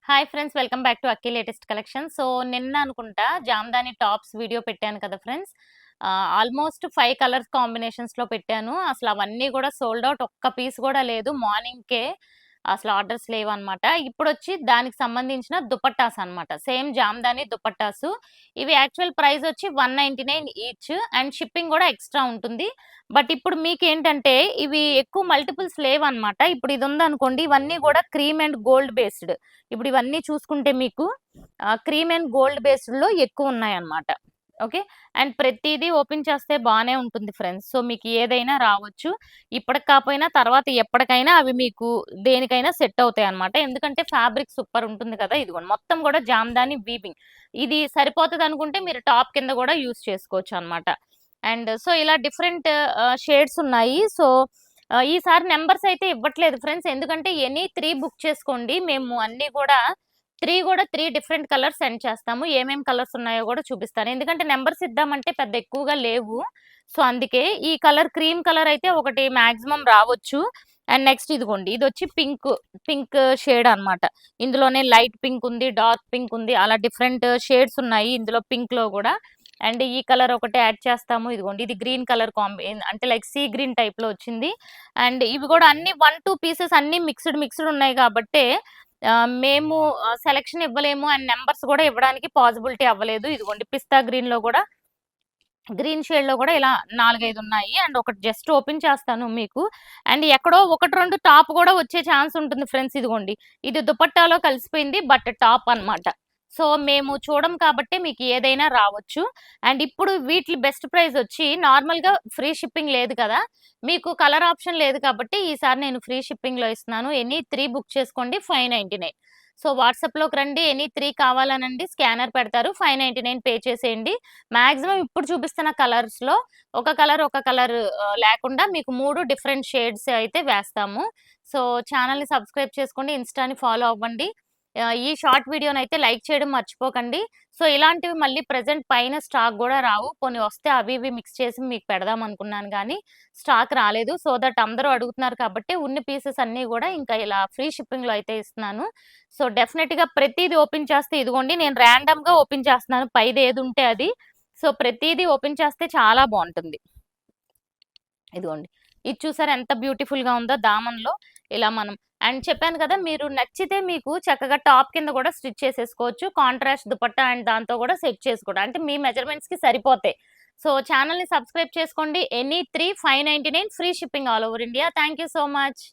Hi friends, welcome back to Akki latest collection. So నిన్న అనుకుంటా Jamdani tops video పెట్టాను కదా ఫ్రెండ్స్. ఆల్మోస్ట్ 5 కలర్స్ కాంబినేషన్స్లో పెట్టాను. అసలు అవన్నీ కూడా సోల్డ్ అవుట్, ఒక్క పీస్ కూడా లేదు. మార్నింగ్కే అసలు ఆర్డర్స్ లేవన్నమాట. ఇప్పుడు వచ్చి దానికి సంబంధించిన దుపట్టాస్ అన్నమాట. సేమ్ జామ్దాని దుపట్టాసు. ఇవి యాక్చువల్ ప్రైస్ వచ్చి 199 ఈచ్ అండ్ షిప్పింగ్ కూడా ఎక్స్ట్రా ఉంటుంది. బట్ ఇప్పుడు మీకేంటంటే ఇవి ఎక్కువ మల్టిపుల్స్ లేవన్నమాట. ఇప్పుడు ఇది ఉందనుకోండి, ఇవన్నీ కూడా క్రీమ్ అండ్ గోల్డ్ బేస్డ్. ఇప్పుడు ఇవన్నీ చూసుకుంటే మీకు క్రీమ్ అండ్ గోల్డ్ బేస్డ్లో ఎక్కువ ఉన్నాయన్నమాట. ఓకే. అండ్ ప్రతిదీ ఓపెన్ చేస్తే బాగానే ఉంటుంది ఫ్రెండ్స్. సో మీకు ఏదైనా రావచ్చు. ఇప్పటికి కాకపోయినా తర్వాత ఎప్పటికైనా అవి మీకు దేనికైనా సెట్ అవుతాయి అనమాట. ఎందుకంటే ఫ్యాబ్రిక్ సూపర్ ఉంటుంది కదా. ఇదిగోండి మొత్తం కూడా జామ్దాని వీవింగ్. ఇది సరిపోతుంది అనుకుంటే మీరు టాప్ కింద కూడా యూస్ చేసుకోవచ్చు అనమాట. అండ్ సో ఇలా డిఫరెంట్ షేడ్స్ ఉన్నాయి. సో ఈసారి నెంబర్స్ అయితే ఇవ్వట్లేదు ఫ్రెండ్స్. ఎందుకంటే ఎనీ 3 బుక్ చేసుకోండి. మేము అన్ని కూడా 3 డిఫరెంట్ కలర్స్ సెండ్ చేస్తాము. ఏమేం కలర్స్ ఉన్నాయో కూడా చూపిస్తాను. ఎందుకంటే నెంబర్స్ ఇద్దామంటే పెద్ద ఎక్కువగా లేవు. సో అందుకే ఈ కలర్ క్రీమ్ కలర్ అయితే ఒకటి మాక్సిమం రావచ్చు. అండ్ నెక్స్ట్ ఇదిగోండి, ఇది వచ్చి పింక్ షేడ్ అన్నమాట. ఇందులోనే లైట్ పింక్ ఉంది, డార్క్ పింక్ ఉంది, అలా డిఫరెంట్ షేడ్స్ ఉన్నాయి ఇందులో పింక్ లో కూడా. అండ్ ఈ కలర్ ఒకటి యాడ్ చేస్తాము. ఇదిగోండి, ఇది గ్రీన్ కలర్ అంటే లైక్ సీ గ్రీన్ టైప్ లో వచ్చింది. అండ్ ఇవి కూడా అన్ని 1-2 పీసెస్ అన్ని మిక్స్డ్ ఉన్నాయి కాబట్టి మేము సెలెక్షన్ ఇవ్వలేము అండ్ నెంబర్స్ కూడా ఇవ్వడానికి పాసిబిలిటీ అవ్వలేదు. ఇదిగోండి పిస్తా గ్రీన్ లో కూడా, గ్రీన్ షేడ్ లో కూడా ఇలా 4-5 ఉన్నాయి. అండ్ ఒకటి జస్ట్ ఓపెన్ చేస్తాను మీకు. అండ్ ఎక్కడో 1-2 టాప్ కూడా వచ్చే ఛాన్స్ ఉంటుంది ఫ్రెండ్స్. ఇదిగోండి, ఇది దుపట్టాలో కలిసిపోయింది బట్ టాప్ అన్నమాట. సో మేము చూడం కాబట్టి మీకు ఏదైనా రావచ్చు. అండ్ ఇప్పుడు వీటి బెస్ట్ ప్రైస్ వచ్చి నార్మల్ గా ఫ్రీ షిప్పింగ్ లేదు కదా, మీకు కలర్ ఆప్షన్ లేదు కాబట్టి ఈసారి నేను ఫ్రీ షిప్పింగ్ లో ఇస్తున్నాను. ఎనీ 3 బుక్ చేసుకోండి 599. సో వాట్సాప్ లోకి రండి, ఎనీ 3 కావాలనండి, స్కానర్ పెడతారు, 599 పే చేసేయండి. మాక్సిమం ఇప్పుడు చూపిస్తున్న కలర్స్ లో ఒక కలర్ లేకుండా మీకు 3 డిఫరెంట్ షేడ్స్ అయితే వేస్తాము. సో ఛానల్ ని సబ్స్క్రైబ్ చేసుకోండి, ఇన్స్టాని ఫాలో అవ్వండి. ఈ షార్ట్ వీడియోని అయితే లైక్ చేయడం మర్చిపోకండి. సో ఇలాంటివి మళ్ళీ ప్రెజెంట్ పైన స్టాక్ కూడా రావు. కొన్ని వస్తే అవి ఇవి మిక్స్ చేసి మీకు పెడదాం అనుకున్నాను కానీ స్టాక్ రాలేదు. సో దట్ అందరూ అడుగుతున్నారు కాబట్టి ఉన్న పీసెస్ అన్నీ కూడా ఇంకా ఇలా ఫ్రీ షిప్పింగ్ లో అయితే ఇస్తున్నాను. సో డెఫినెట్ గా ప్రతిదీ ఓపెన్ చేస్తే, ఇదిగోండి నేను ర్యాండమ్ గా ఓపెన్ చేస్తున్నాను, పైది ఏది ఉంటే అది. సో ప్రతిదీ ఓపెన్ చేస్తే చాలా బాగుంటుంది. ఇదిగోండి, ఇది చూసారు ఎంత బ్యూటిఫుల్ గా ఉందో దామన్లో ఇలా మనం. అండ్ చెప్పాను కదా, మీరు నచ్చితే మీకు చక్కగా టాప్ కింద కూడా స్టిచ్ చేసేసుకోవచ్చు. కాంట్రాస్ట్ దుపట్టా అండ్ దాంతో కూడా సెట్ చేసుకోవడం, అంటే మీ మెజర్మెంట్స్ కి సరిపోతాయి. సో ఛానల్ ని సబ్స్క్రైబ్ చేసుకోండి. Any 3 599 free shipping all over India. Thank you so much.